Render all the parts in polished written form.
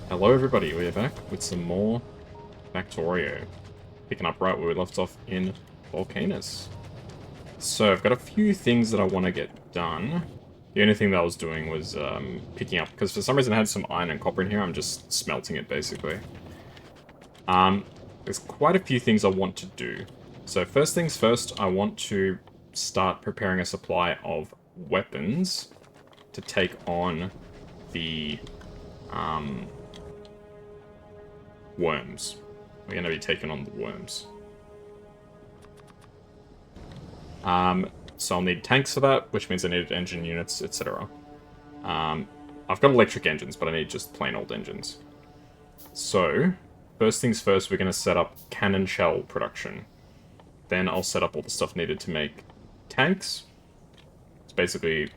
Hello everybody, we're back with some more Factorio. Picking up right where we left off in Vulcanus. So I've got a few things that I want to get done. The only thing that I was doing was picking up, because for some reason I had some iron and copper in here, I'm just smelting it basically. There's quite a few things I want to do. So first things first, I want to start preparing a supply of weapons to take on the worms. We're going to be taking on the worms. So I'll need tanks for that, which means I need engine units, etc. I've got electric engines, but I need just plain old engines. So, first things first, we're going to set up cannon shell production. Then I'll set up all the stuff needed to make tanks. It's basically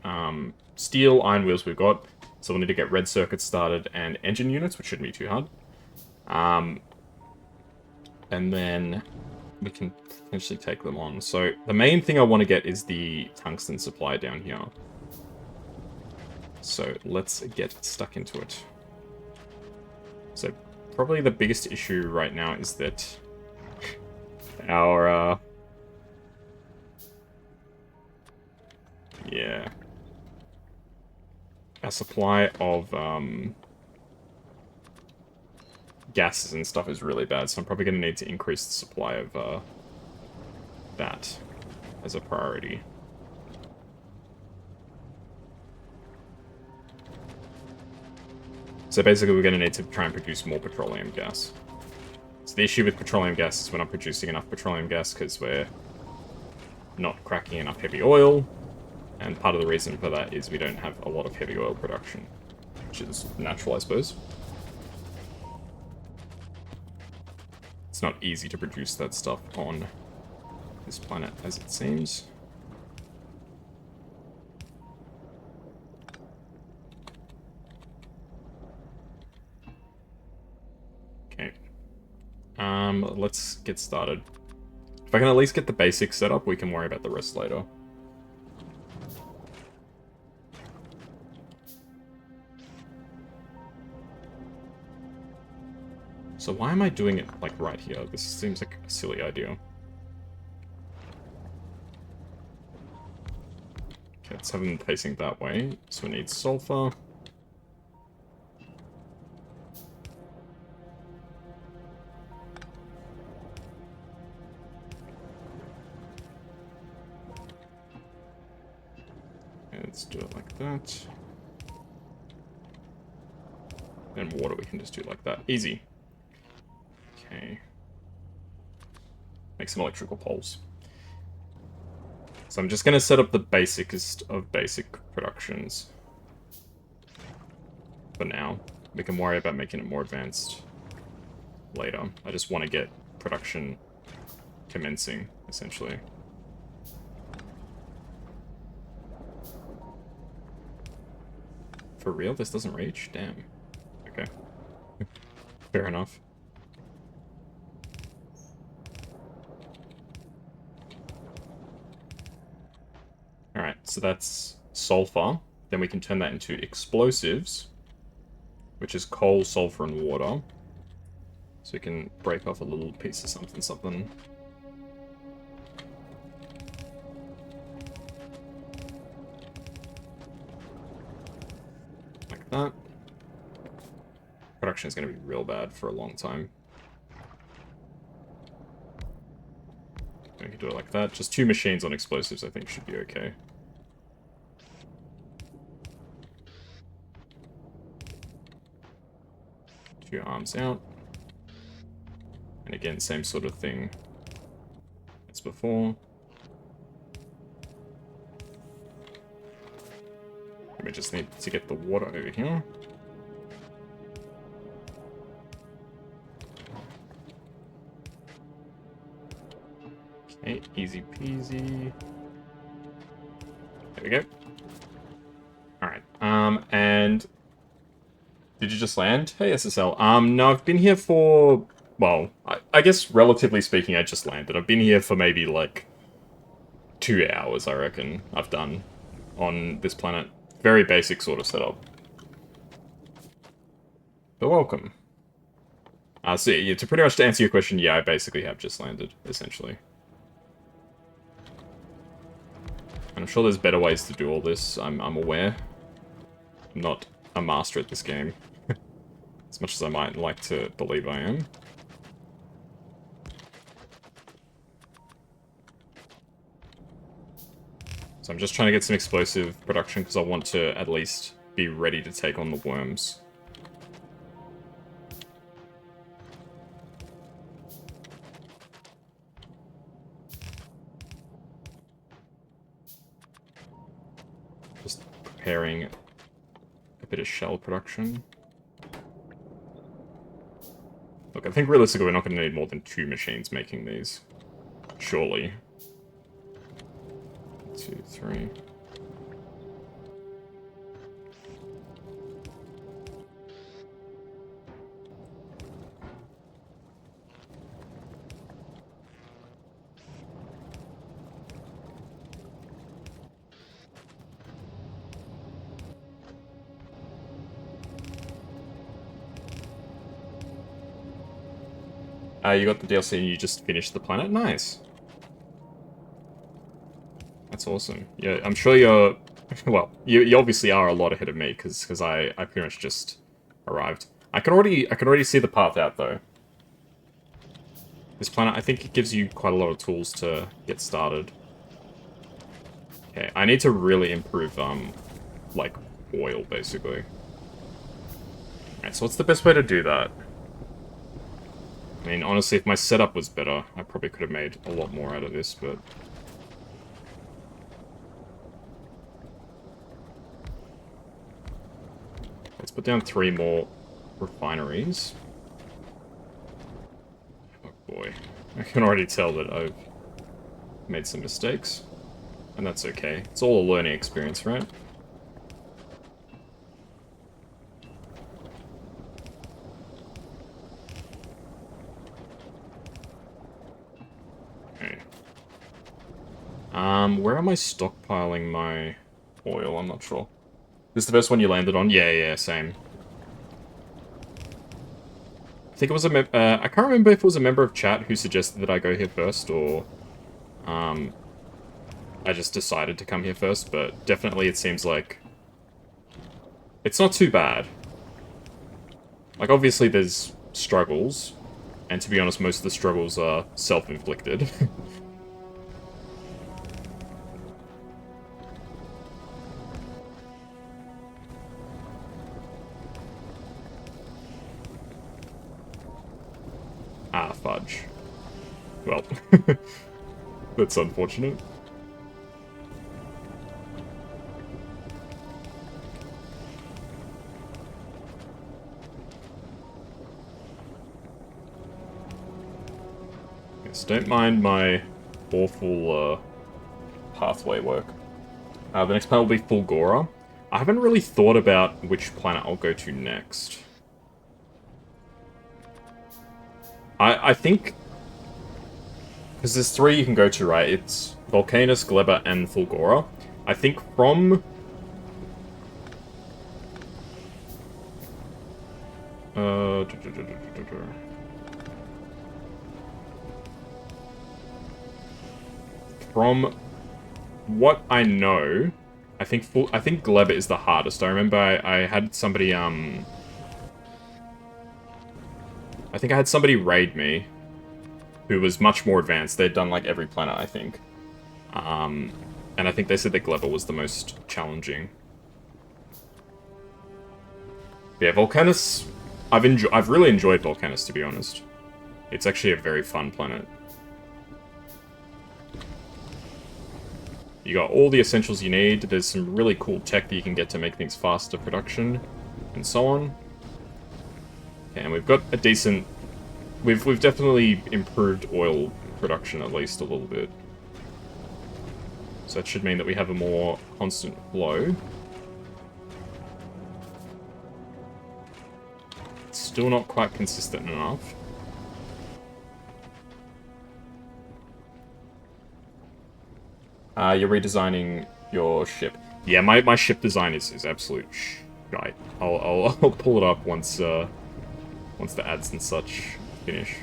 steel, iron wheels we've got. So we'll need to get red circuits started and engine units, which shouldn't be too hard. And then we can potentially take them on. So the main thing I want to get is the tungsten supply down here. So let's get stuck into it. So probably the biggest issue right now is that our our supply of gases and stuff is really bad, so I'm probably going to need to increase the supply of that as a priority. So basically we're going to need to try and produce more petroleum gas. So the issue with petroleum gas is we're not producing enough petroleum gas because we're not cracking enough heavy oil, and part of the reason for that is we don't have a lot of heavy oil production, which is natural, I suppose. It's not easy to produce that stuff on this planet, as it seems. Okay. Let's get started. If I can at least get the basics set up, we can worry about the rest later. So why am I doing it, like, right here? This seems like a silly idea. Okay, let's have them facing that way. So we need sulfur. Okay, let's do it like that. And water we can just do like that. Easy. Okay. Make some electrical poles. So I'm just going to set up the basicest of basic productions. For now. We can worry about making it more advanced later. I just want to get production commencing, essentially. For real? This doesn't reach? Damn. Okay. Fair enough. Alright, so that's sulfur. Then we can turn that into explosives, which is coal, sulfur, and water. So we can break off a little piece of something. Like that. Production is going to be real bad for a long time. We can do it like that. Just 2 machines on explosives, I think, should be okay. Two arms out. And again, same sort of thing as before. We just need to get the water over here. Okay, easy peasy. There we go. Alright, and... Did you just land? Hey, SSL. No, I've been here for... Well, I guess, relatively speaking, I just landed. I've been here for maybe, like, 2 hours, I reckon, I've done on this planet. Very basic sort of setup. But welcome. So yeah, to pretty much to answer your question, yeah, I basically have just landed, essentially. And I'm sure there's better ways to do all this, I'm aware. I'm not a master at this game. As much as I might like to believe I am. So I'm just trying to get some explosive production because I want to at least be ready to take on the worms. Just preparing a bit of shell production. Look, I think realistically we're not going to need more than 2 machines making these. Surely. 2, 3... you got the DLC and you just finished the planet? Nice. That's awesome. Yeah, I'm sure you're... Well, you obviously are a lot ahead of me, because I pretty much just arrived. I can already see the path out, though. This planet, I think it gives you quite a lot of tools to get started. Okay, I need to really improve, like, oil, basically. Alright, so what's the best way to do that? I mean, honestly, if my setup was better, I probably could have made a lot more out of this, but... Let's put down 3 more refineries. Oh boy. I can already tell that I've made some mistakes. And that's okay. It's all a learning experience, right? Where am I stockpiling my oil? I'm not sure. This is the first one you landed on? Yeah, same. I think it was a I can't remember if it was a member of chat who suggested that I go here first, or... I just decided to come here first, but definitely it seems like... It's not too bad. Like, obviously there's struggles, and to be honest, most of the struggles are self-inflicted. Ah, fudge. Well, that's unfortunate. Yes, don't mind my awful pathway work. The next planet will be Fulgora. I haven't really thought about which planet I'll go to next. I think... Because there's 3 you can go to, right? It's Vulcanus, Gleba, and Fulgora. I think from... From what I know, I think Gleba is the hardest. I remember I had somebody, I think I had somebody raid me who was much more advanced. They'd done, like, every planet, I think. And I think they said that Gleba was the most challenging. But yeah, Vulcanus... I've really enjoyed Vulcanus, to be honest. It's actually a very fun planet. You got all the essentials you need. There's some really cool tech that you can get to make things faster production, and so on. And we've got a decent... We've definitely improved oil production at least a little bit. So that should mean that we have a more constant flow. It's still not quite consistent enough. You're redesigning your ship. Yeah, my ship design is absolute shite. I'll pull it up once once the ads and such finish.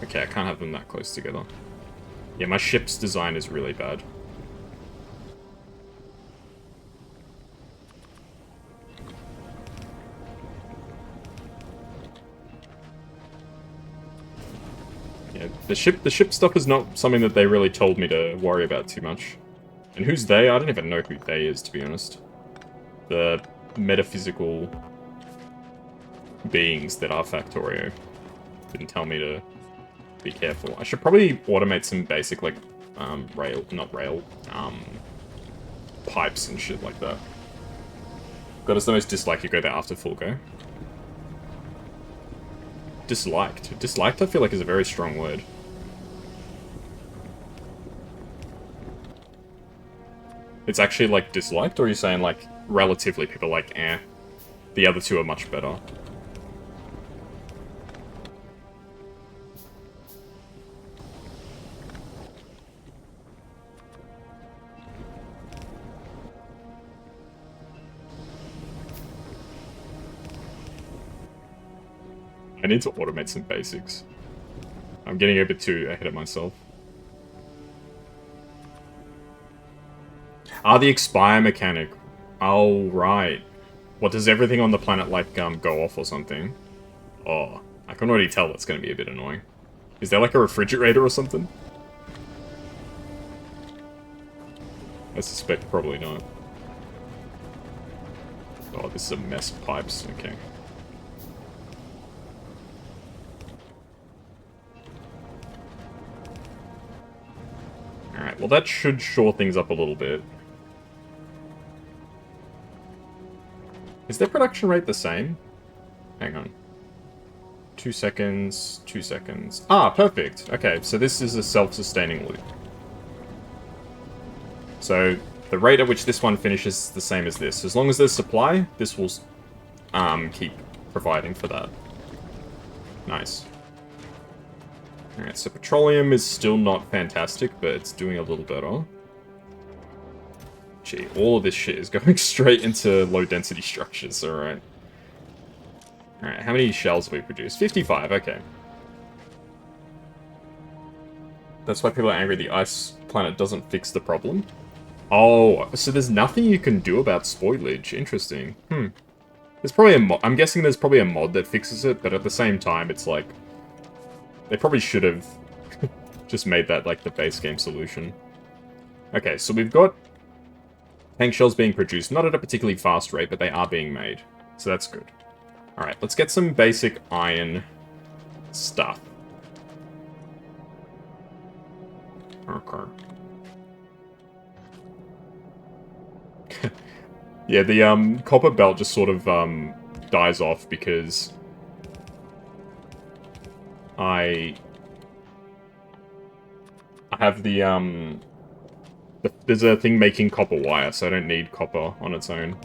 Okay, I can't have them that close together. Yeah, my ship's design is really bad. Yeah, the ship stuff is not something that they really told me to worry about too much. And who's they? I don't even know who they is, to be honest. The metaphysical beings that are Factorio didn't tell me to be careful. I should probably automate some basic, like, pipes and shit like that. God, it's the most disliked you go there after full go. Disliked. Disliked, I feel like, is a very strong word. It's actually, like, disliked, or are you saying, like, relatively people are like, eh, the other two are much better? I need to automate some basics. I'm getting a bit too ahead of myself. Ah, the expire mechanic. Oh, right. What, does everything on the planet, like, go off or something? Oh, I can already tell that's going to be a bit annoying. Is there, like, a refrigerator or something? I suspect probably not. Oh, this is a mess of pipes. Okay. Alright, well that should shore things up a little bit. Is their production rate the same? Hang on. 2 seconds, 2 seconds. Ah, perfect. Okay, so this is a self-sustaining loop. So, the rate at which this one finishes is the same as this. As long as there's supply, this will keep providing for that. Nice. Alright, so petroleum is still not fantastic, but it's doing a little better. Gee, all of this shit is going straight into low-density structures, alright. Alright, how many shells have we produced? 55, okay. That's why people are angry the ice planet doesn't fix the problem. Oh, so there's nothing you can do about spoilage. Interesting. There's probably a mod. I'm guessing there's probably a mod that fixes it, but at the same time, it's like... They probably should have just made that, like, the base game solution. Okay, so we've got tank shells being produced. Not at a particularly fast rate, but they are being made. So that's good. Alright, let's get some basic iron stuff. Okay. Yeah, the copper belt just sort of dies off because I have there's a thing making copper wire, so I don't need copper on its own.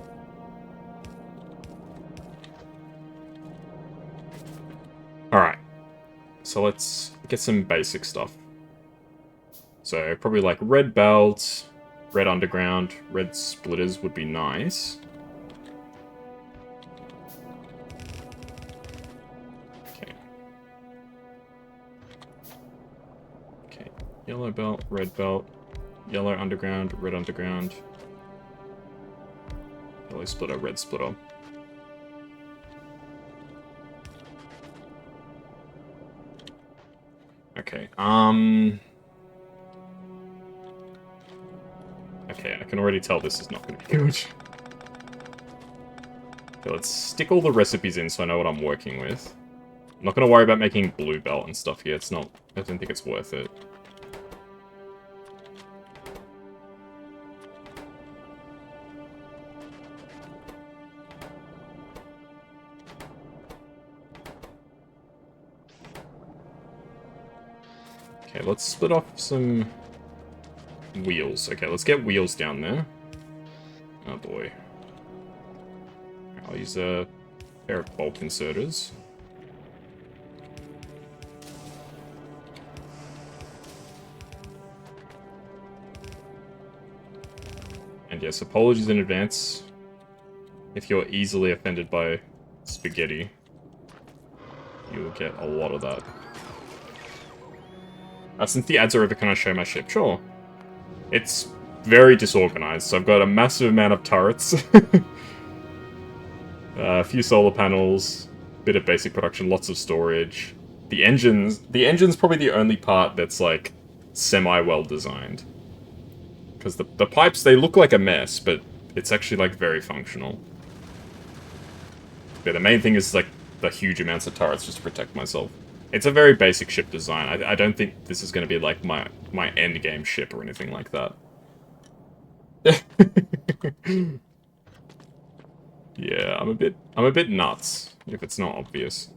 Alright, so let's get some basic stuff. So probably like red belt, red underground, red splitters would be nice. Okay. Okay, yellow belt, red belt, yellow underground, red underground. Yellow splitter, red splitter. Okay, okay, I can already tell this is not going to be good. Okay, let's stick all the recipes in so I know what I'm working with. I'm not going to worry about making blue belt and stuff here. It's not... I don't think it's worth it. Okay, let's split off some wheels. Okay, let's get wheels down there. Oh boy. I'll use a pair of bulk inserters. And yes, apologies in advance if you're easily offended by spaghetti. You will get a lot of that. Since the ads are over, can I show my ship? Sure. It's very disorganized, so I've got a massive amount of turrets. A few solar panels, bit of basic production, lots of storage. The engine's probably the only part that's, like, semi-well designed. Because the pipes, they look like a mess, but it's actually, like, very functional. Yeah, the main thing is, like, the huge amounts of turrets just to protect myself. It's a very basic ship design. I don't think this is going to be, like, my endgame ship or anything like that. Yeah, I'm a bit nuts, if it's not obvious.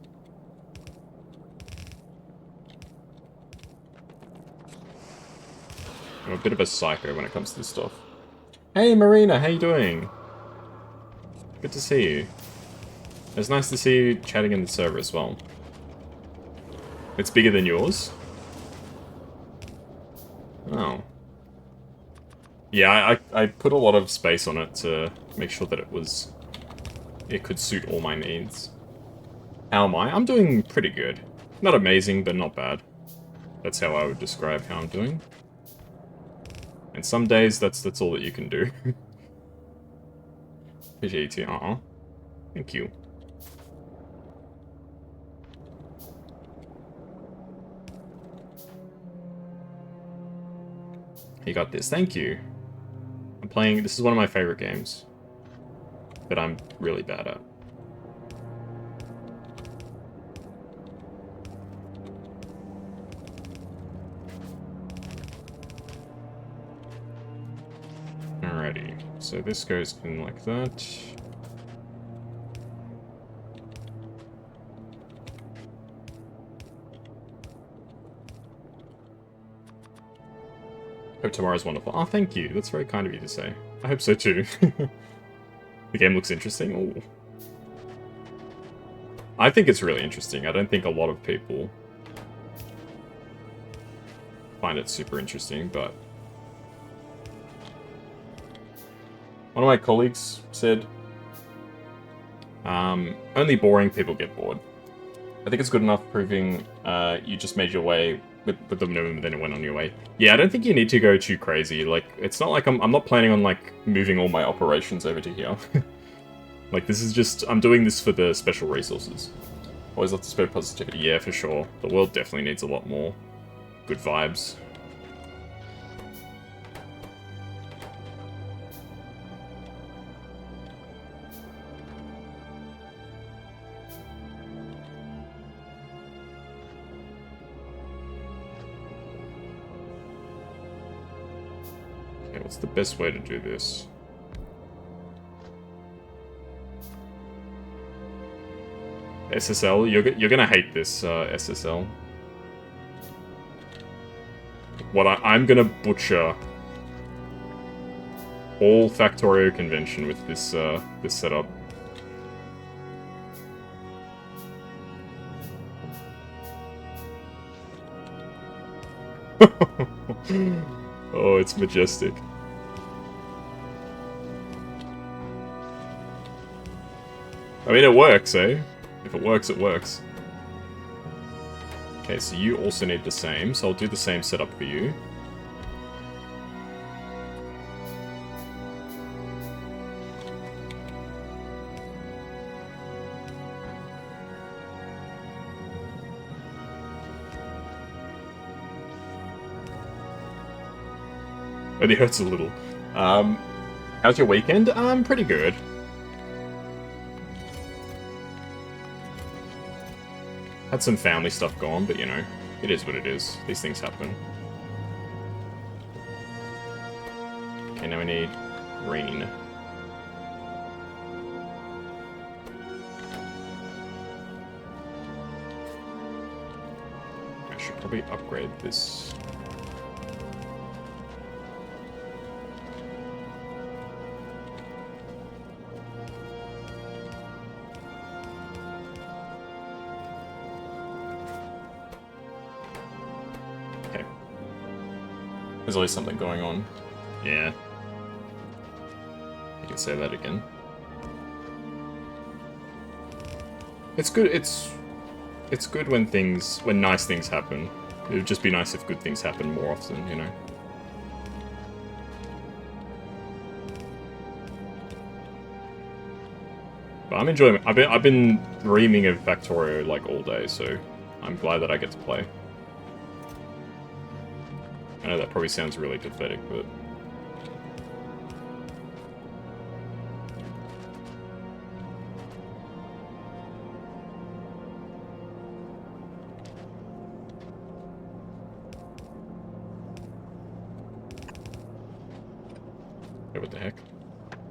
I'm a bit of a psycho when it comes to this stuff. Hey Marina, how you doing? Good to see you. It's nice to see you chatting in the server as well. It's bigger than yours? Oh. Yeah, I put a lot of space on it to make sure that it could suit all my needs. How am I? I'm doing pretty good. Not amazing, but not bad. That's how I would describe how I'm doing. And some days, that's all that you can do. Appreciate you, Thank you. You got this, thank you. I'm playing, this is one of my favorite games. That I'm really bad at. Alrighty, so this goes in like that. Hope tomorrow's wonderful. Oh, thank you. That's very kind of you to say. I hope so too. The game looks interesting. Ooh. I think it's really interesting. I don't think a lot of people find it super interesting, but one of my colleagues said, only boring people get bored. I think it's good enough proving you just made your way with the minimum and then it went on your way. Yeah, I don't think you need to go too crazy. Like, it's not like I'm not planning on, like, moving all my operations over to here. Like, this is just, I'm doing this for the special resources. Always love to spread positivity. Yeah, for sure. The world definitely needs a lot more good vibes. Okay, what's the best way to do this? SSL, you're gonna hate this, SSL. I'm gonna butcher all Factorio convention with this, this setup. Oh, it's majestic. I mean, it works, eh? If it works, it works. Okay, so you also need the same, so I'll do the same setup for you. Only hurts a little. How's your weekend? Pretty good. Had some family stuff going, but you know, it is what it is. These things happen. Okay, now we need green. I should probably upgrade this. There's always something going on. Yeah. say that again. It's good. It's good when nice things happen. It would just be nice if good things happen more often, you know. But I'm enjoying it. I've been dreaming of Factorio like all day, so I'm glad that I get to play. I know that probably sounds really pathetic, but yeah, what the heck?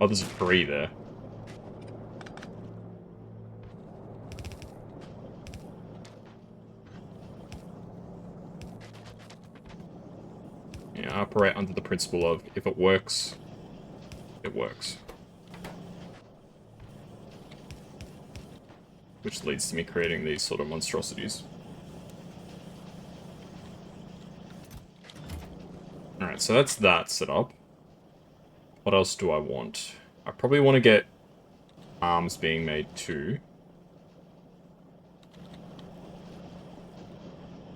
Oh, there's a tree there. Yeah, I operate under the principle of if it works, it works. Which leads to me creating these sort of monstrosities. Alright, so that's that set up. What else do I want? I probably want to get arms being made too.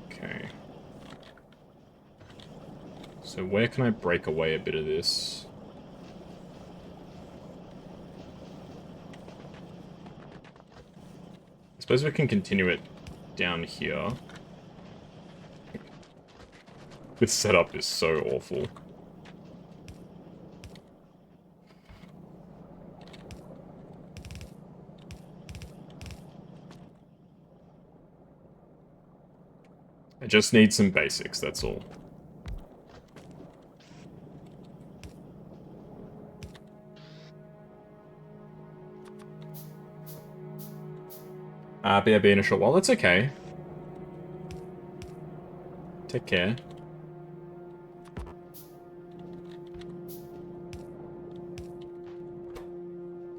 Okay. So where can I break away a bit of this? I suppose we can continue it down here. This setup is so awful. I just need some basics, that's all. BRB in a short while, that's okay. Take care.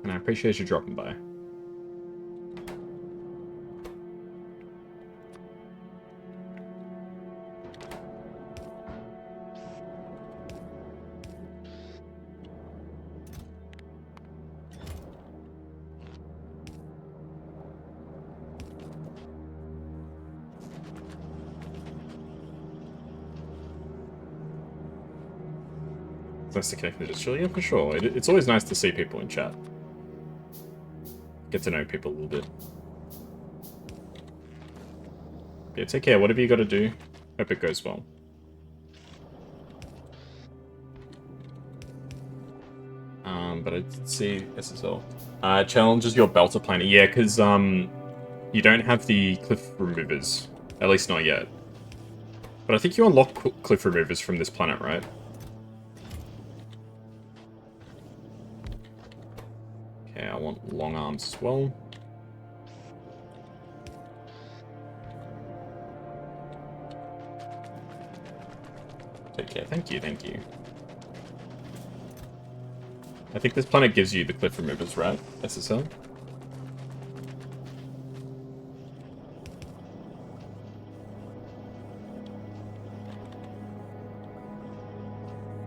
And I appreciate you dropping by. It's nice to connect with Australia, yeah, for sure. It's always nice to see people in chat. Get to know people a little bit. Yeah, take care. Whatever you gotta do, hope it goes well. But I did see SSL. Challenges your belter planet. Yeah, because, you don't have the cliff removers. At least not yet. But I think you unlock cliff removers from this planet, right? Okay, I want long arms as well. Take care. Thank you, thank you. I think this planet gives you the cliff removers, right? SSL?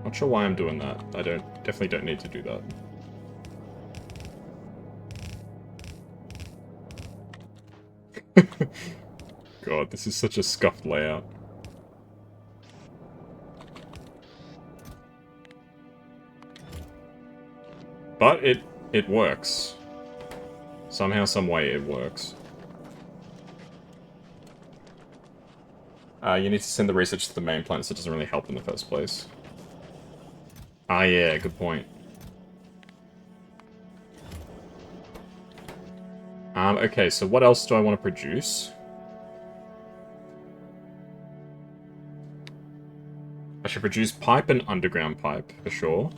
Not sure why I'm doing that. I definitely don't need to do that. God, this is such a scuffed layout. But it works. Somehow, some way, it works. You need to send the research to the main planet, so it doesn't really help in the first place. Ah, yeah, good point. Okay, so what else do I want to produce? I should produce pipe and underground pipe, for sure.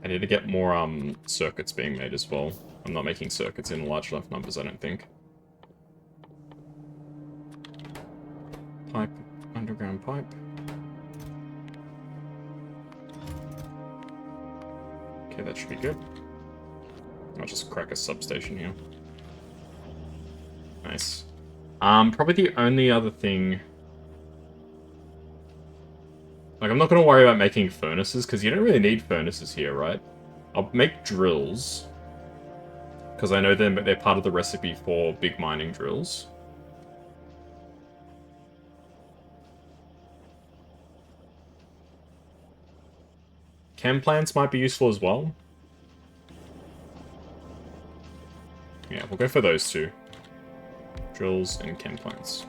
I need to get more, circuits being made as well. I'm not making circuits in large enough numbers, I don't think. Pipe, underground pipe. Okay, that should be good. I'll just crack a substation here. Nice. Probably the only other thing... Like, I'm not going to worry about making furnaces, because you don't really need furnaces here, right? I'll make drills. Because I know they're part of the recipe for big mining drills. Chem plants might be useful as well. Yeah, we'll go for those two. Drills and chem plants.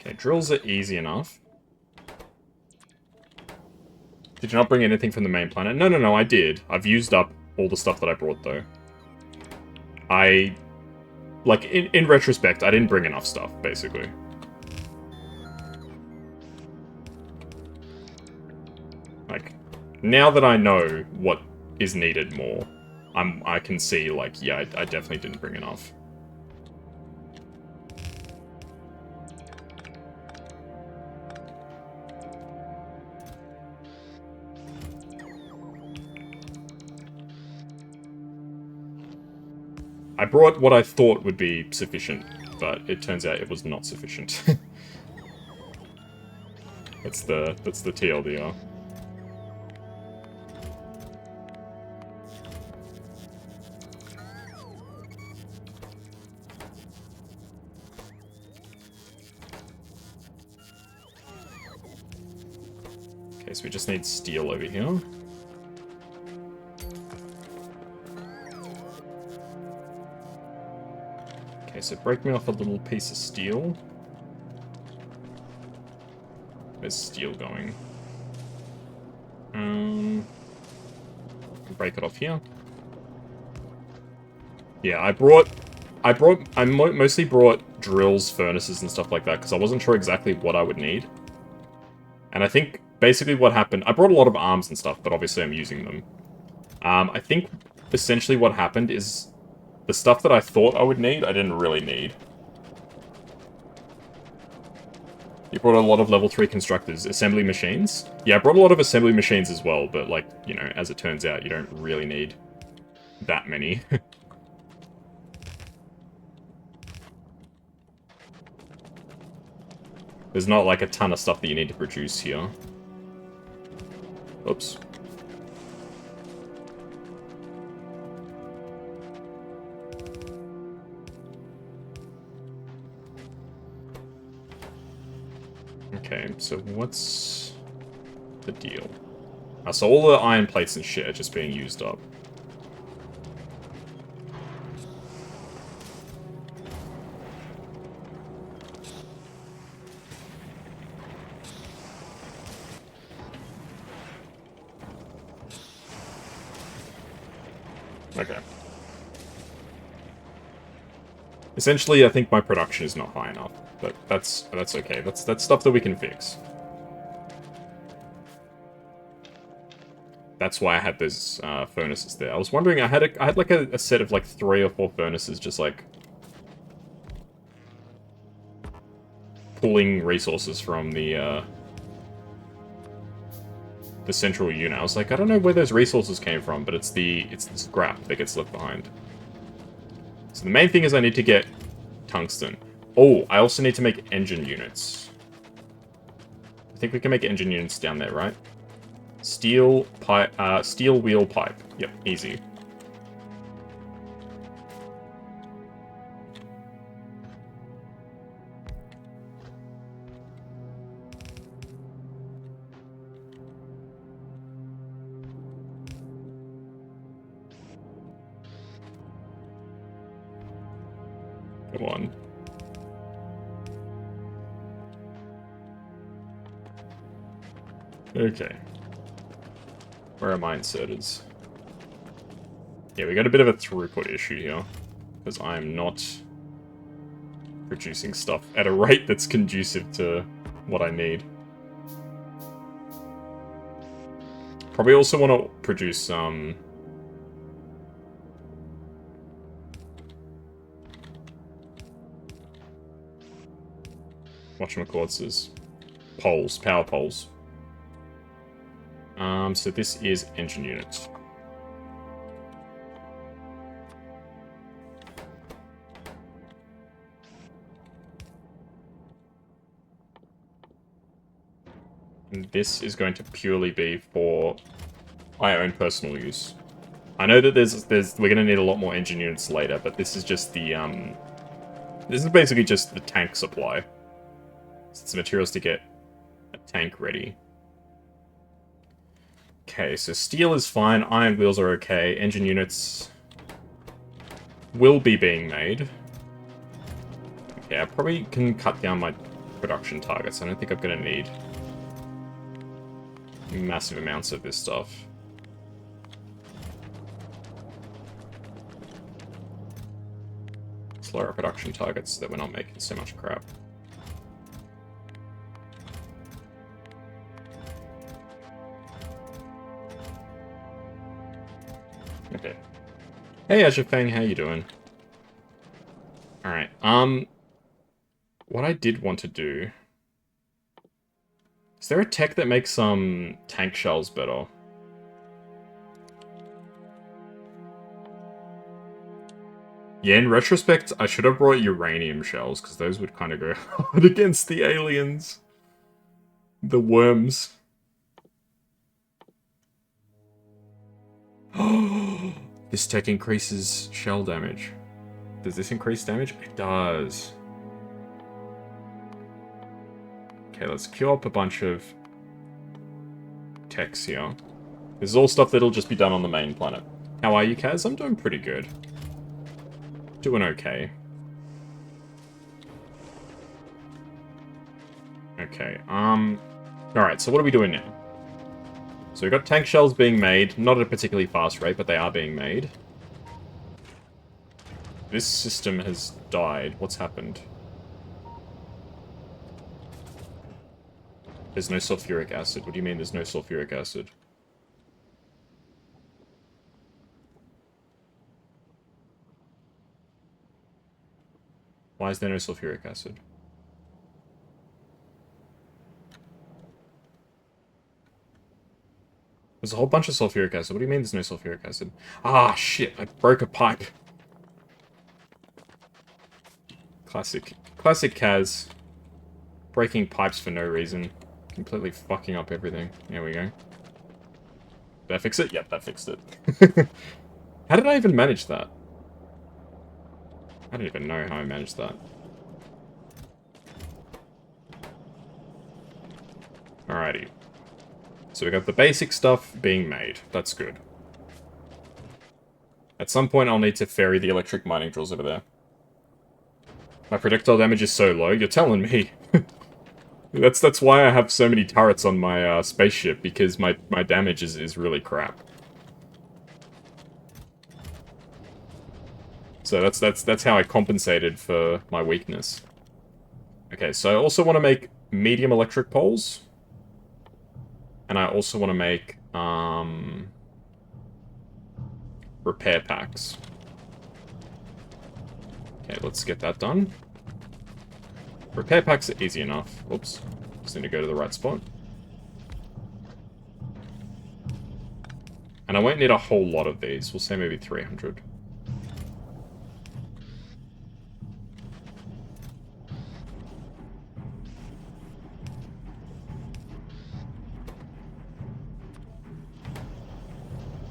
Okay, drills are easy enough. Did you not bring anything from the main planet? No, I did. I've used up all the stuff that I brought, though. Like, in retrospect, I didn't bring enough stuff, basically. Like, now that I know what is needed more, I can see, like, yeah, I definitely didn't bring enough. I brought what I thought would be sufficient, but it turns out it was not sufficient. That's the TLDR. Okay, so we just need steel over here. Okay, so break me off a little piece of steel. Where's steel going? Break it off here. Yeah, I mostly brought drills, furnaces, and stuff like that, because I wasn't sure exactly what I would need. And I think, basically what happened... I brought a lot of arms and stuff, but obviously I'm using them. I think, essentially what happened is... The stuff that I thought I would need, I didn't really need. You brought a lot of level 3 constructors. Assembly machines? Yeah, I brought a lot of assembly machines as well, but, like, you know, as it turns out, you don't really need that many. There's not, like, a ton of stuff that you need to produce here. Oops. Okay, so what's the deal? So all the iron plates and shit are just being used up. Okay. Essentially, I think my production is not high enough, but that's okay. That's stuff that we can fix. That's why I had those furnaces there. I was wondering, I had like a set of like 3 or 4 furnaces, just like pulling resources from the central unit. I was like, I don't know where those resources came from, but it's the scrap that gets left behind. So the main thing is I need to get tungsten. Oh, I also need to make engine units. I think we can make engine units down there, right? Steel pipe, steel wheel pipe. Yep, easy. Come on. Okay. Where are my inserters? Yeah, we got a bit of a throughput issue here. Because I'm not producing stuff at a rate that's conducive to what I need. Probably also want to produce some... whatchamacallits. poles, power poles. So this is engine units. And this is going to purely be for my own personal use. I know that we're gonna need a lot more engine units later, but this is just the this is basically just the tank supply. It's the materials to get a tank ready. Okay, so steel is fine, iron wheels are okay, engine units will be being made. Okay, I probably can cut down my production targets. I don't think I'm gonna need massive amounts of this stuff. Let's lower our production targets so that we're not making so much crap. Okay. Hey, Azurfang, how you doing? Alright, what I did want to do... Is there a tech that makes some tank shells better? Yeah, in retrospect, I should have brought uranium shells, because those would kind of go hard against the aliens. The worms. This tech increases shell damage. Does this increase damage? It does. Okay, let's queue up a bunch of techs here. This is all stuff that'll just be done on the main planet. How are you, Kaz? I'm doing pretty good. Doing okay. Okay, alright, so what are we doing now? So we've got tank shells being made, not at a particularly fast rate, but they are being made. This system has died. What's happened? There's no sulfuric acid. What do you mean there's no sulfuric acid? Why is there no sulfuric acid? There's a whole bunch of sulfuric acid. What do you mean there's no sulfuric acid? Ah, shit. I broke a pipe. Classic. Classic Kaz. Breaking pipes for no reason. Completely fucking up everything. There we go. Did that fix it? Yep, that fixed it. How did I even manage that? I don't even know how I managed that. Alrighty. So we got the basic stuff being made. That's good. At some point I'll need to ferry the electric mining drills over there. My projectile damage is so low, you're telling me. That's why I have so many turrets on my spaceship, because my damage is really crap. So that's how I compensated for my weakness. Okay, so I also want to make medium electric poles. And I also want to make repair packs. Okay, let's get that done. Repair packs are easy enough. Oops. Just need to go to the right spot. And I won't need a whole lot of these. We'll say maybe 300.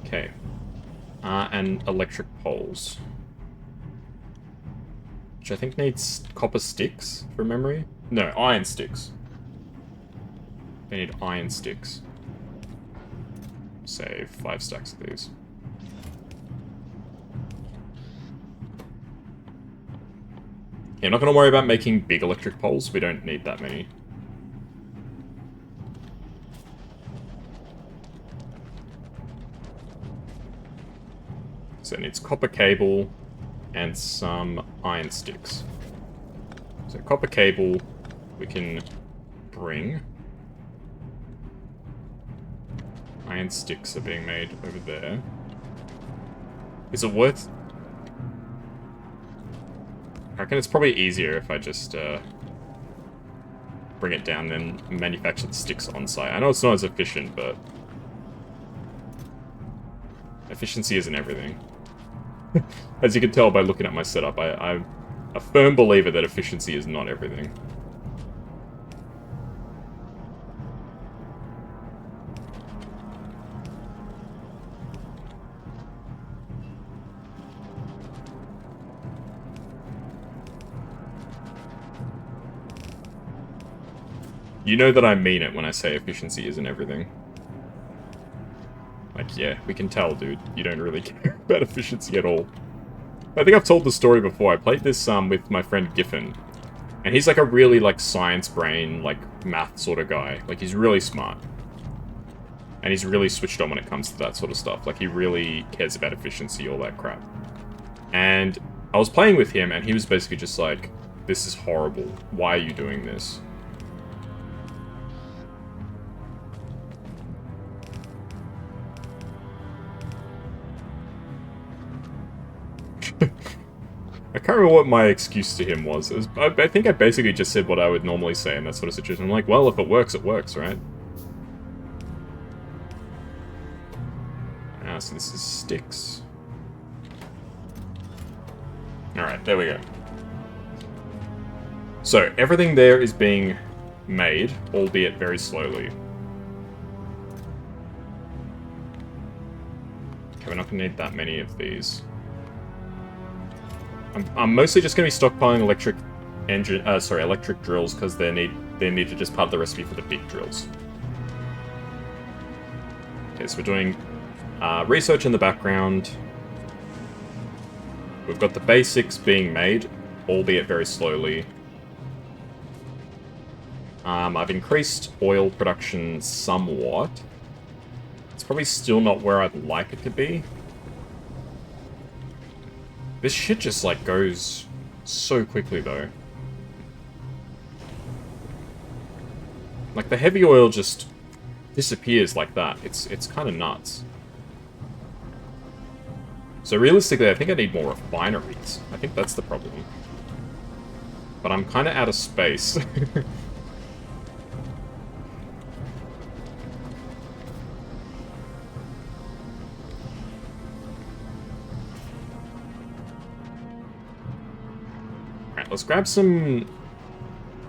Okay. And electric poles. Which I think needs copper sticks, from memory. No, iron sticks. They need iron sticks. Say 5 stacks of these. Yeah, I'm not going to worry about making big electric poles. We don't need that many. So it needs copper cable and some iron sticks. So copper cable we can bring. Iron sticks are being made over there. Is it worth... I reckon it's probably easier if I just bring it down, then manufacture the sticks on site. I know it's not as efficient, but efficiency isn't everything. As you can tell by looking at my setup, I'm a firm believer that efficiency is not everything. You know that I mean it when I say efficiency isn't everything. Like, yeah, we can tell, dude. You don't really care about efficiency at all. I think I've told the story before. I played this with my friend Giffen. And he's like a really, like, science brain, like, math sort of guy. Like, he's really smart. And he's really switched on when it comes to that sort of stuff. Like, he really cares about efficiency, all that crap. And I was playing with him, and he was basically just like, this is horrible. Why are you doing this? I can't remember what my excuse to him was. I think I basically just said what I would normally say in that sort of situation. I'm like, well, if it works, right? Ah, so this is sticks. Alright, there we go. So, everything there is being made, albeit very slowly. Okay, we're not going to need that many of these. I'm mostly just going to be stockpiling electric drills, because they're needed just part of the recipe for the big drills. Okay, so we're doing research in the background. We've got the basics being made, albeit very slowly. I've increased oil production somewhat. It's probably still not where I'd like it to be. This shit just, like, goes so quickly, though. Like, the heavy oil just disappears like that. It's kind of nuts. So, realistically, I think I need more refineries. I think that's the problem. But I'm kind of out of space. Let's grab some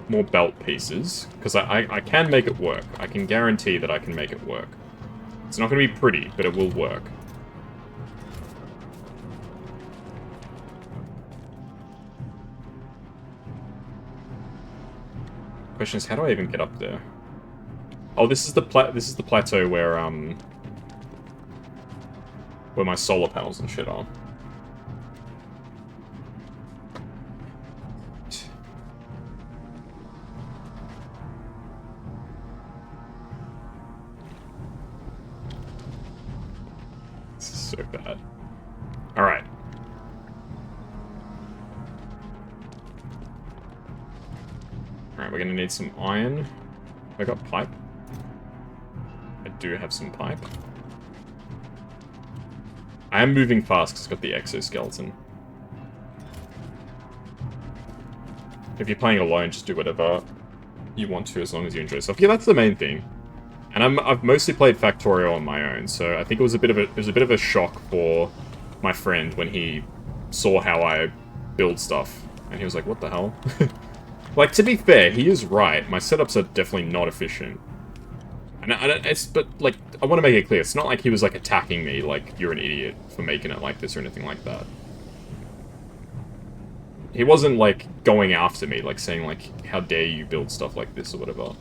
more belt pieces, because I can make it work. I can guarantee that I can make it work. It's not going to be pretty, but it will work. Question is, how do I even get up there? Oh, this is the plateau where my solar panels and shit are. So bad. Alright. Alright, we're gonna need some iron. I got pipe. I do have some pipe. I am moving fast because I've got the exoskeleton. If you're playing alone, just do whatever you want to as long as you enjoy yourself. Yeah, that's the main thing. And I've mostly played Factorio on my own, so I think it was a bit of a shock for my friend when he saw how I build stuff, and he was like, "What the hell?" Like, to be fair, he is right. My setups are definitely not efficient, and but like, I want to make it clear, it's not like he was like attacking me, like you're an idiot for making it like this or anything like that. He wasn't like going after me, like saying like, "How dare you build stuff like this" or whatever.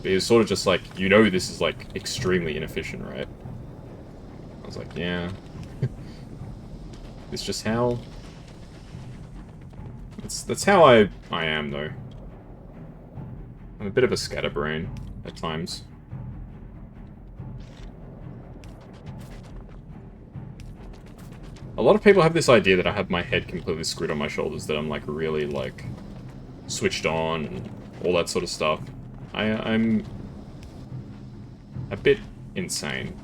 But it's sort of just like, you know this is, like, extremely inefficient, right? I was like, yeah. It's just how... That's how I am, though. I'm a bit of a scatterbrain at times. A lot of people have this idea that I have my head completely screwed on my shoulders, that I'm, like, really, like, switched on and all that sort of stuff. I'm a bit insane.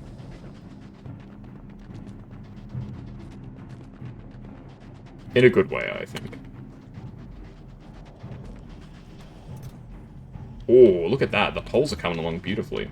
In a good way, I think. Oh, look at that. The poles are coming along beautifully.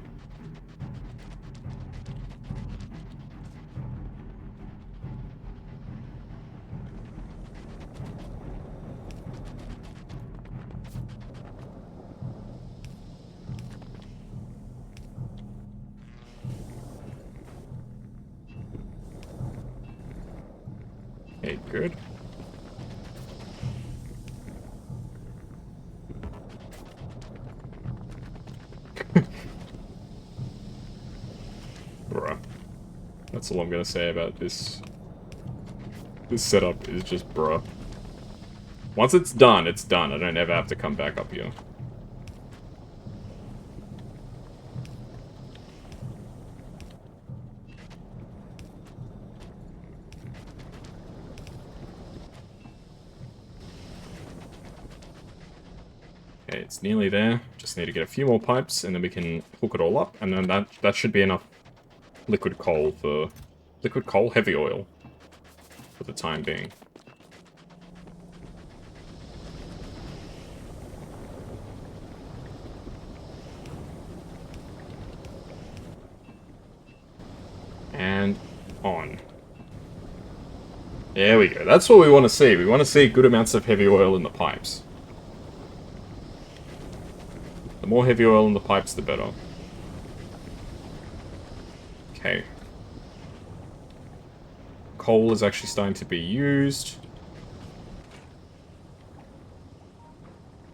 Okay, good. Bruh. That's all I'm gonna say about this. This setup is just bruh. Once it's done, it's done. I don't ever have to come back up here. Okay, it's nearly there. Just need to get a few more pipes, and then we can hook it all up, and then that should be enough liquid coal for... Liquid coal? Heavy oil. For the time being. And on. There we go. That's what we want to see. We want to see good amounts of heavy oil in the pipes. The more heavy oil in the pipes, the better. Okay. Coal is actually starting to be used.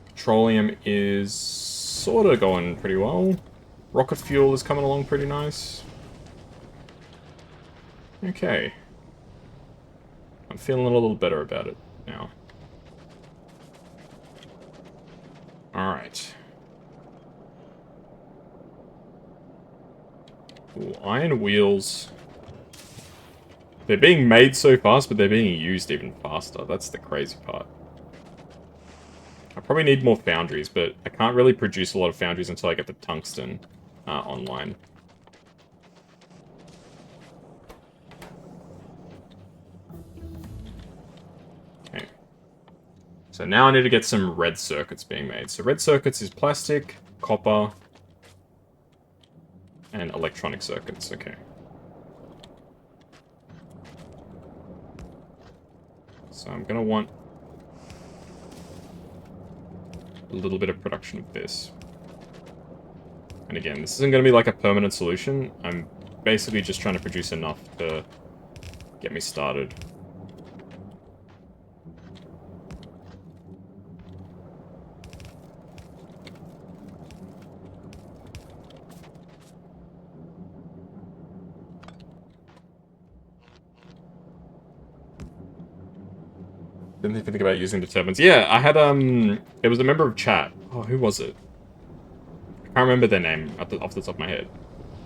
Petroleum is sort of going pretty well. Rocket fuel is coming along pretty nice. Okay. I'm feeling a little better about it now. Alright. Ooh, iron wheels. They're being made so fast, but they're being used even faster. That's the crazy part. I probably need more foundries, but I can't really produce a lot of foundries until I get the tungsten online. Okay. So now I need to get some red circuits being made. So red circuits is plastic, copper, and electronic circuits. Okay. So I'm going to want a little bit of production of this. And again, this isn't going to be like a permanent solution. I'm basically just trying to produce enough to get me started. Didn't even think about using the turbines. Yeah, I had, it was a member of chat. Oh, who was it? I can't remember their name off the top of my head.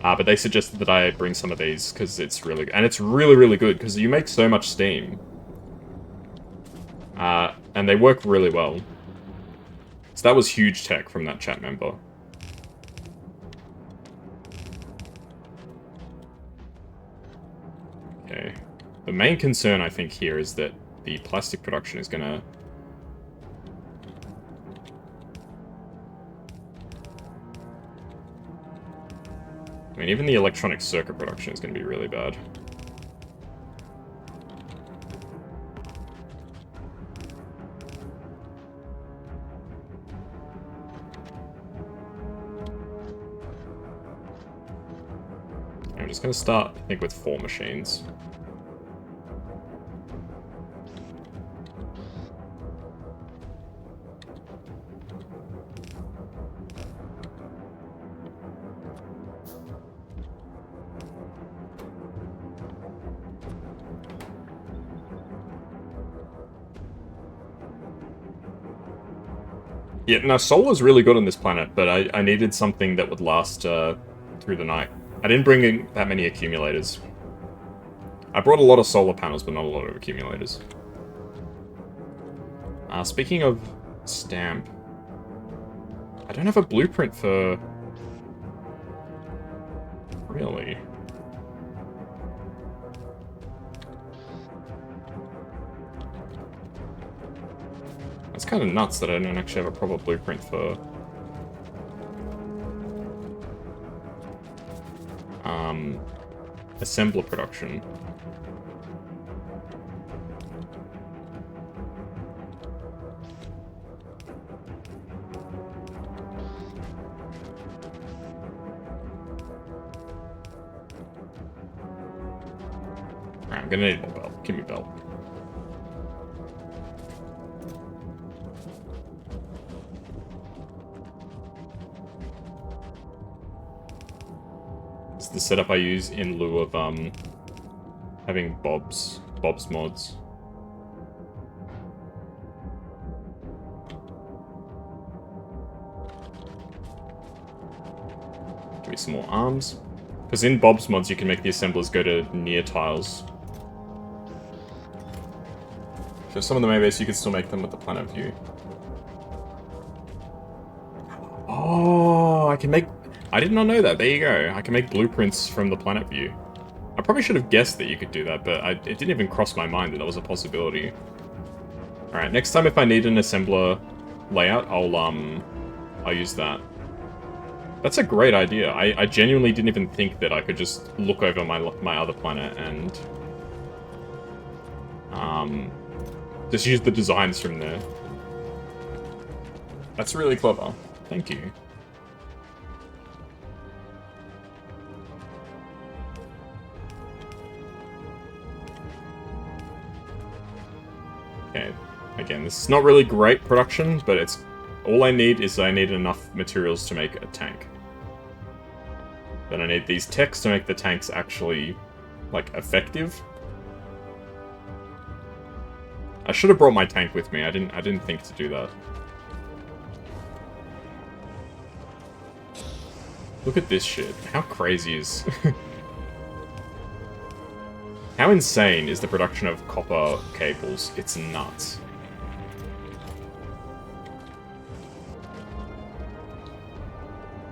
But they suggested that I bring some of these, because it's really, and it's really, really good, because you make so much steam. And they work really well. So that was huge tech from that chat member. Okay. The main concern, I think, here is that the plastic production is gonna... I mean, even the electronic circuit production is gonna be really bad. I'm just gonna start, I think, with 4 machines. Yeah, now solar's really good on this planet, but I needed something that would last through the night. I didn't bring in that many accumulators. I brought a lot of solar panels, but not a lot of accumulators. Speaking of stamp, I don't have a blueprint for... Really? That's kind of nuts that I don't actually have a proper blueprint for assembler production. Alright, I'm gonna need more belt. Give me belt. It's the setup I use in lieu of having Bob's mods. Give me some more arms. Because in Bob's mods you can make the assemblers go to near tiles. So some of the main base you can still make them with the planet view. Oh, I can make... I did not know that. There you go. I can make blueprints from the planet view. I probably should have guessed that you could do that, but it didn't even cross my mind that that was a possibility. Alright, next time if I need an assembler layout, I'll use that. That's a great idea. I genuinely didn't even think that I could just look over my other planet and just use the designs from there. That's really clever. Thank you. Okay, again, this is not really great production, but it's all I need is I need enough materials to make a tank. Then I need these techs to make the tanks actually, like, effective. I should have brought my tank with me. I didn't think to do that. Look at this shit. How crazy is... How insane is the production of copper cables? It's nuts.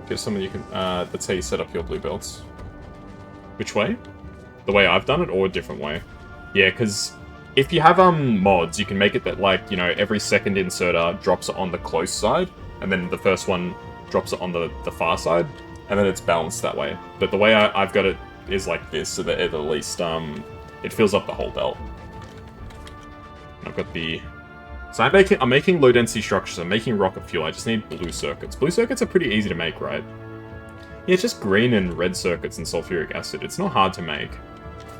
Give someone you can... that's how you set up your blue belts. Which way? The way I've done it, or a different way? Yeah, because if you have mods, you can make it that, like, you know, every second inserter drops it on the close side, and then the first one drops it on the far side, and then it's balanced that way. But the way I've got it is like this, so that at least it fills up the whole belt. And I've got the... So I'm making low density structures, I'm making rocket fuel, I just need blue circuits. Blue circuits are pretty easy to make, right? Yeah, it's just green and red circuits and sulfuric acid. It's not hard to make.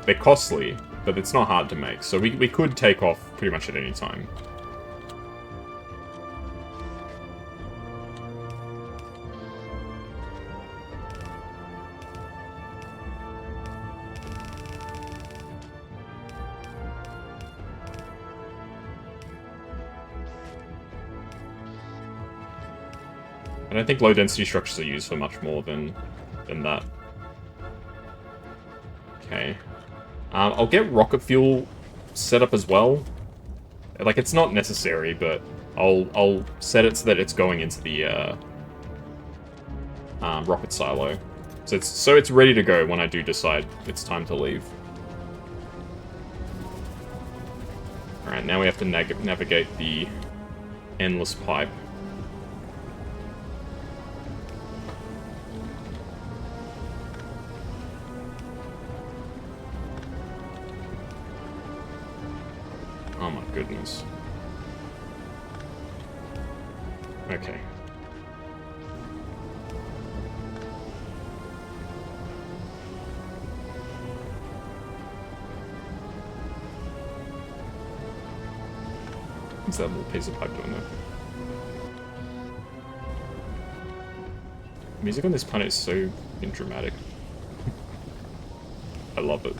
They're costly, but it's not hard to make, so we could take off pretty much at any time. I don't think low density structures are used for much more than that. Okay. I'll get rocket fuel set up as well. Like, it's not necessary, but I'll set it so that it's going into the rocket silo. So it's ready to go when I do decide it's time to leave. Alright, now we have to navigate the endless pipe. Oh my goodness. Okay. What's that little piece of pipe doing there? Music on this planet is so dramatic. I love it.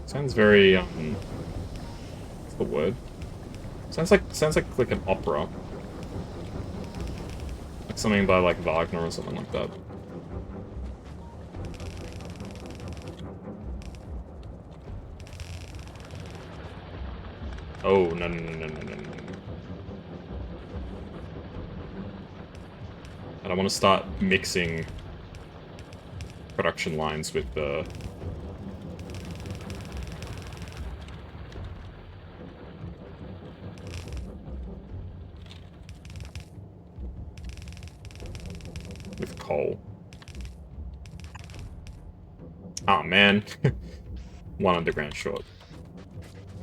Sounds very, what's the word? Sounds like an opera. Like something by, like, Wagner or something like that. Oh, no. I don't want to start mixing production lines with the... coal. Oh, man. One underground short.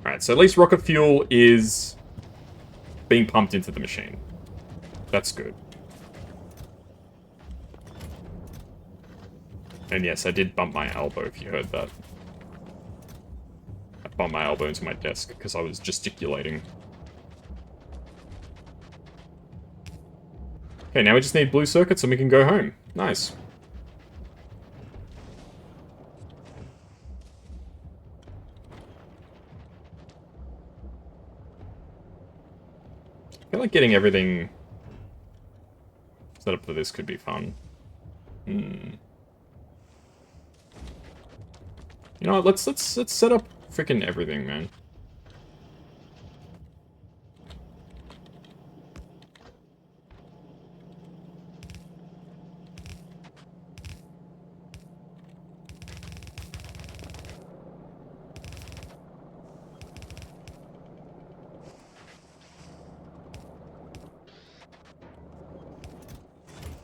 Alright, so at least rocket fuel is being pumped into the machine. That's good. And yes, I did bump my elbow, if you heard that. I bumped my elbow into my desk because I was gesticulating. Okay, now we just need blue circuits and we can go home. Nice. I feel like getting everything set up for this could be fun. You know what? Let's set up freaking everything, man.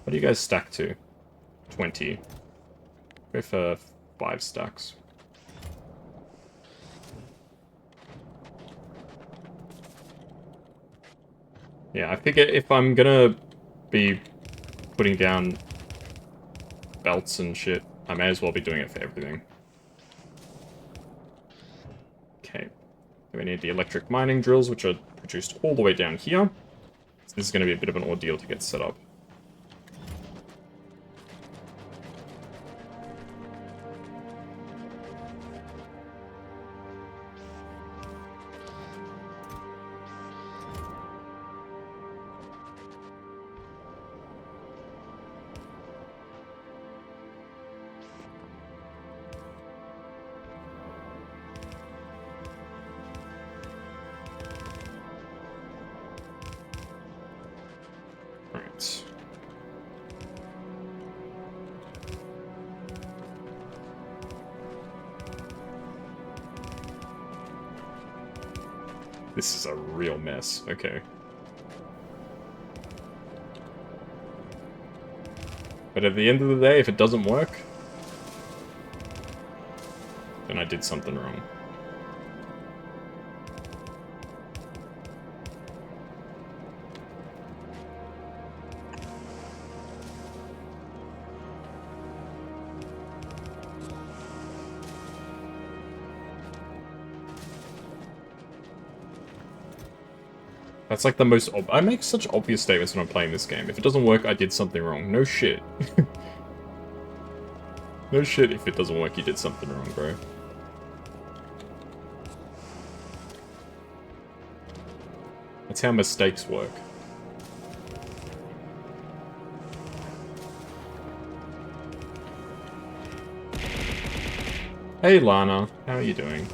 What do you guys stack to? 20. Go for 5 stacks. Yeah, I figure if I'm gonna be putting down belts and shit, I may as well be doing it for everything. Okay. We need the electric mining drills, which are produced all the way down here. So this is gonna be a bit of an ordeal to get set up. Right. This is a real mess. Okay. But at the end of the day, if it doesn't work, then I did something wrong. That's like the most I make such obvious statements when I'm playing this game. If it doesn't work, I did something wrong. No shit. No shit, if it doesn't work, you did something wrong, bro. That's how mistakes work. Hey Lana, how are you doing?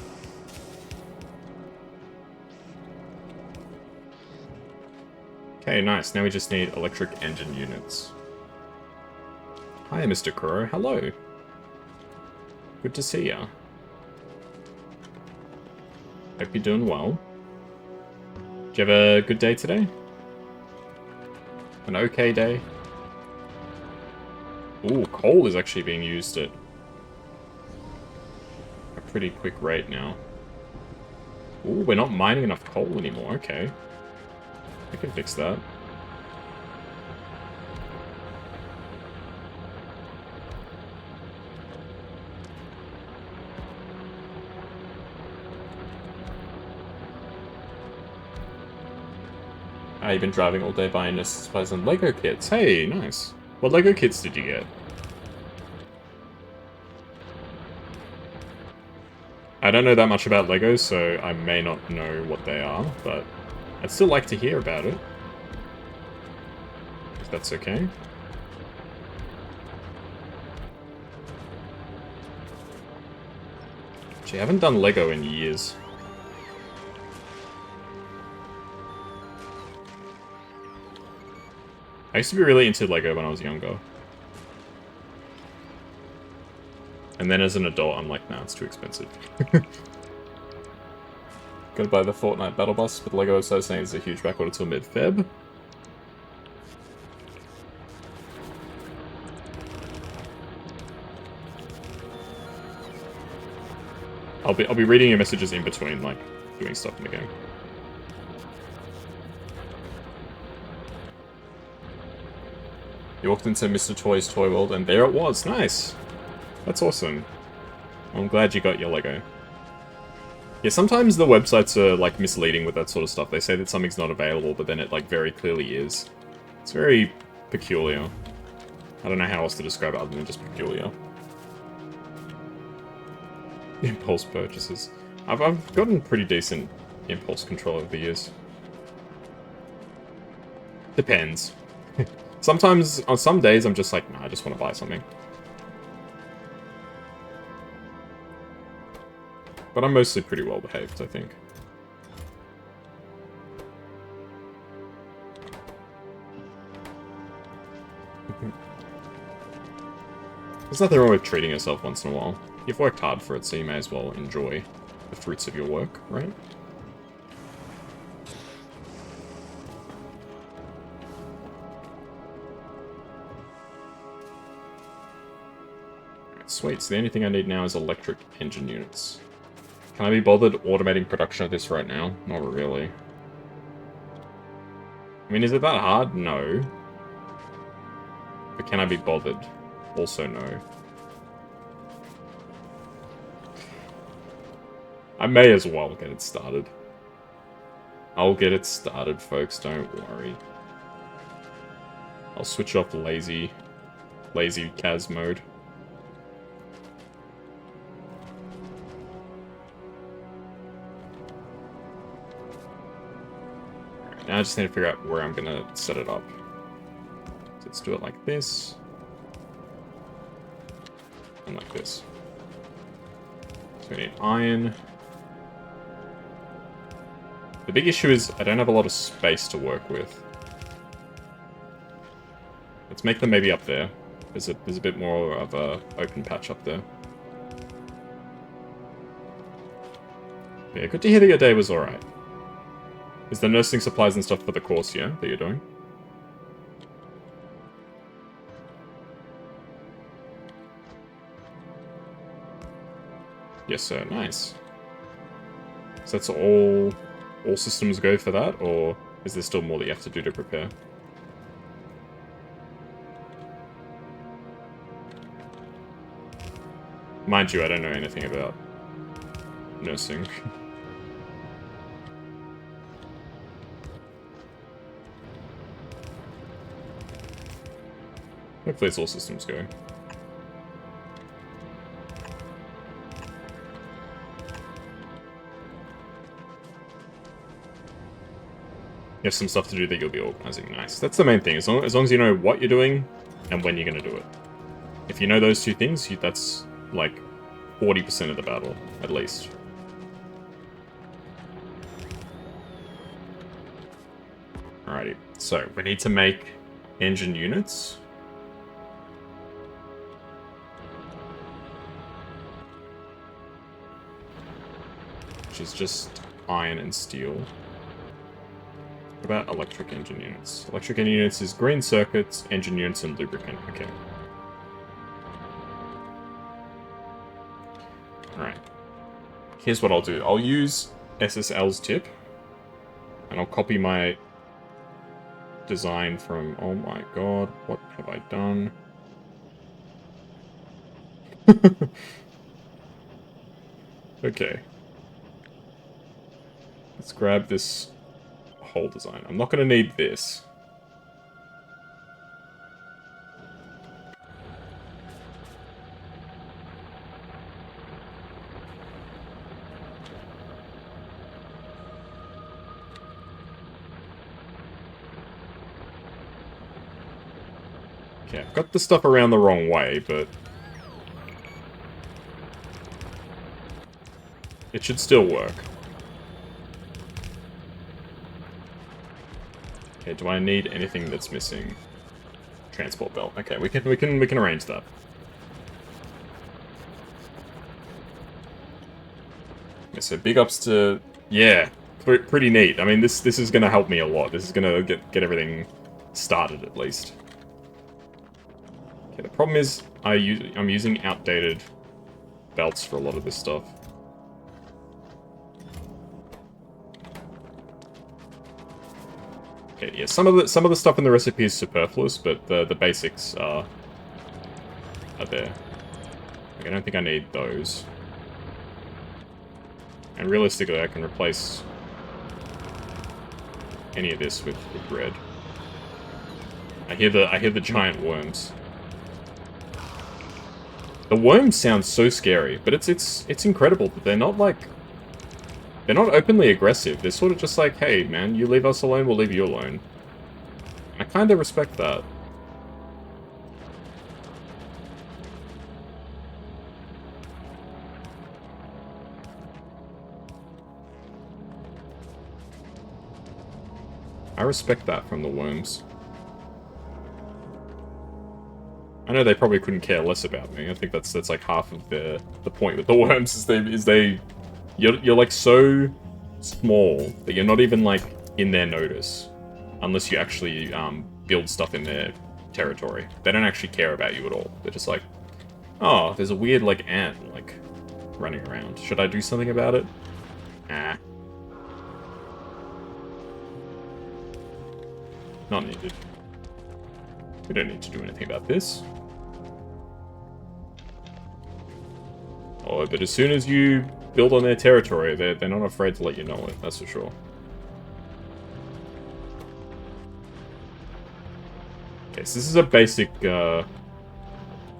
Okay, nice. Now we just need electric engine units. Hi, Mr. Kuro. Hello. Good to see ya. Hope you're doing well. Did you have a good day today? An okay day? Ooh, coal is actually being used at a pretty quick rate now. Ooh, we're not mining enough coal anymore. Okay. We can fix that. You've been driving all day buying necessary supplies and Lego kits. Hey, nice. What Lego kits did you get? I don't know that much about Legos, so I may not know what they are, but I'd still like to hear about it. If that's okay. Gee, I haven't done Lego in years. I used to be really into Lego when I was younger. And then as an adult, I'm like, nah, it's too expensive. Gotta buy the Fortnite Battle Bus, but Lego website saying it's a huge backorder till mid-Feb. I'll be reading your messages in between, like, doing stuff in the game. You walked into Mr. Toy's Toy World, and there it was. Nice. That's awesome. I'm glad you got your Lego. Yeah, sometimes the websites are, like, misleading with that sort of stuff. They say that something's not available, but then it, like, very clearly is. It's very peculiar. I don't know how else to describe it other than just peculiar. Impulse purchases. I've gotten pretty decent impulse control over the years. Depends. Sometimes, on some days, I'm just like, nah, I just want to buy something. But I'm mostly pretty well behaved, I think. There's nothing wrong with treating yourself once in a while. You've worked hard for it, so you may as well enjoy the fruits of your work, right? Sweet, so the only thing I need now is electric engine units. Can I be bothered automating production of this right now? Not really. I mean, is it that hard? No. But can I be bothered? Also no. I may as well get it started. I'll get it started, folks, don't worry. I'll switch off lazy Kaz mode. Now I just need to figure out where I'm gonna set it up. So let's do it like this. And like this. So we need iron. The big issue is I don't have a lot of space to work with. Let's make them maybe up there. There's a bit more of a open patch up there. Yeah, good to hear that your day was alright. Is there nursing supplies and stuff for the course, yeah, that you're doing? Yes, sir. Nice. So that's all systems go for that, or is there still more that you have to do to prepare? Mind you, I don't know anything about nursing. Hopefully it's all systems go. You have some stuff to do that you'll be organizing. Nice. That's the main thing. As long as you know what you're doing and when you're going to do it. If you know those two things, that's like 40% of the battle, at least. Alrighty. So, we need to make engine units. Which is just iron and steel. What about electric engine units? Electric engine units is green circuits, engine units, and lubricant. Okay. Alright. Here's what I'll do. I'll use SSL's tip. And I'll copy my design from... Oh my god, what have I done? Okay. Let's grab this whole design. I'm not going to need this. Okay, I've got the stuff around the wrong way, but it should still work. Okay, do I need anything that's missing? Transport belt. Okay, we can arrange that. Okay, so big ups to... Yeah, pretty neat. I mean, this is going to help me a lot. This is going to get everything started, at least. Okay, the problem is I'm using outdated belts for a lot of this stuff. Yeah, some of the stuff in the recipe is superfluous, but the basics are there. Like, I don't think I need those. And realistically, I can replace any of this with bread. I hear the giant worms. The worms sound so scary, but it's incredible that they're not like, they're not openly aggressive. They're sort of just like, hey man, you leave us alone, we'll leave you alone. I kind of respect that. I respect that from the worms. I know they probably couldn't care less about me. I think that's like half of the point with the worms is you're like so small that you're not even like in their notice unless you actually build stuff in their territory. They don't actually care about you at all. They're just like, oh, there's a weird like ant like running around. Should I do something about it? Nah. Not needed. We don't need to do anything about this. Oh, but as soon as you build on their territory, they're not afraid to let you know it, that's for sure. Okay, so this is a basic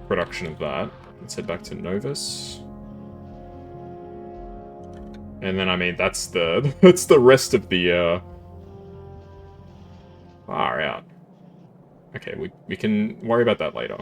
production of that. Let's head back to Novus. And then, I mean, that's the that's the rest of the far out. Okay, we can worry about that later.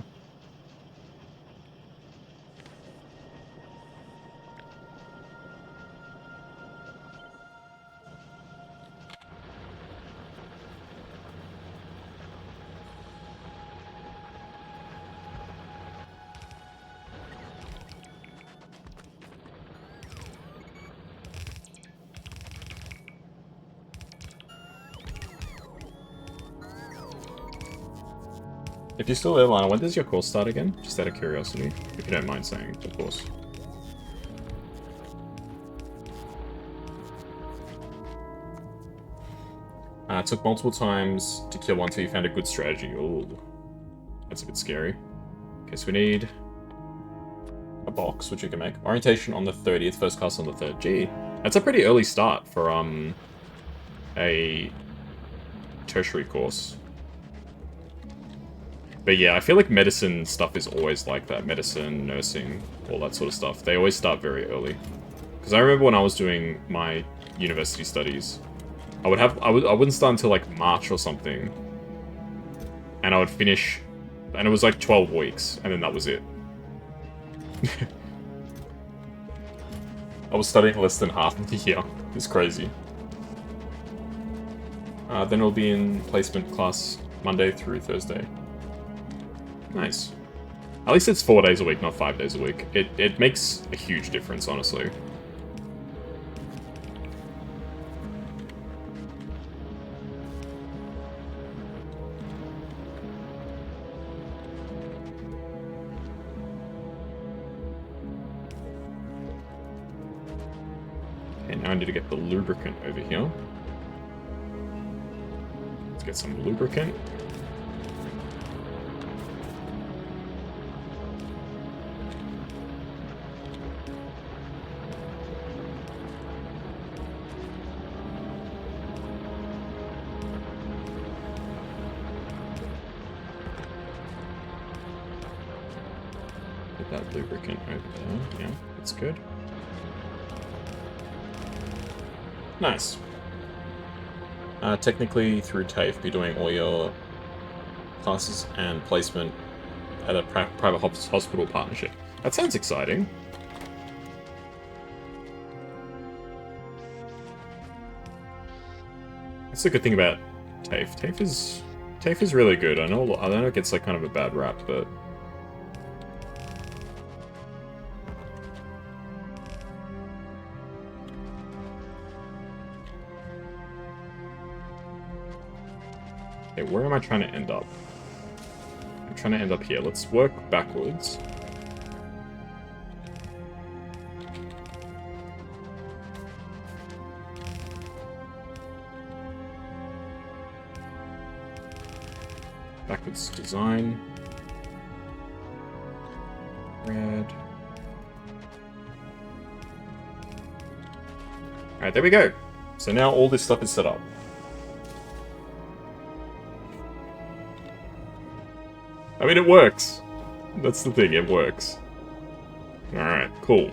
If you're still there, Lana, when does your course start again? Just out of curiosity, if you don't mind saying, of course. It took multiple times to kill one till you found a good strategy. Ooh, that's a bit scary. Okay, so we need a box, which we can make. Orientation on the 30th, first class on the 3rd. Gee, that's a pretty early start for a tertiary course. But yeah, I feel like medicine stuff is always like that. Medicine, nursing, all that sort of stuff. They always start very early. Because I remember when I was doing my university studies, I wouldn't start until like March or something. And I would finish, and it was like 12 weeks, and then that was it. I was studying less than half of the year. It's crazy. Then we'll be in placement class Monday through Thursday. Nice. At least it's 4 days a week, not 5 days a week. It makes a huge difference, honestly. Okay, now I need to get the lubricant over here. Let's get some lubricant. That lubricant over there. Yeah, that's good. Nice. Technically, through TAFE, be doing all your classes and placement at a private hospital partnership. That sounds exciting. That's the good thing about TAFE. TAFE is really good. I know it gets like kind of a bad rap, but okay, where am I trying to end up? I'm trying to end up here. Let's work backwards. It's design. Red. Alright, there we go. So now all this stuff is set up. I mean, it works. That's the thing, it works. Alright, cool.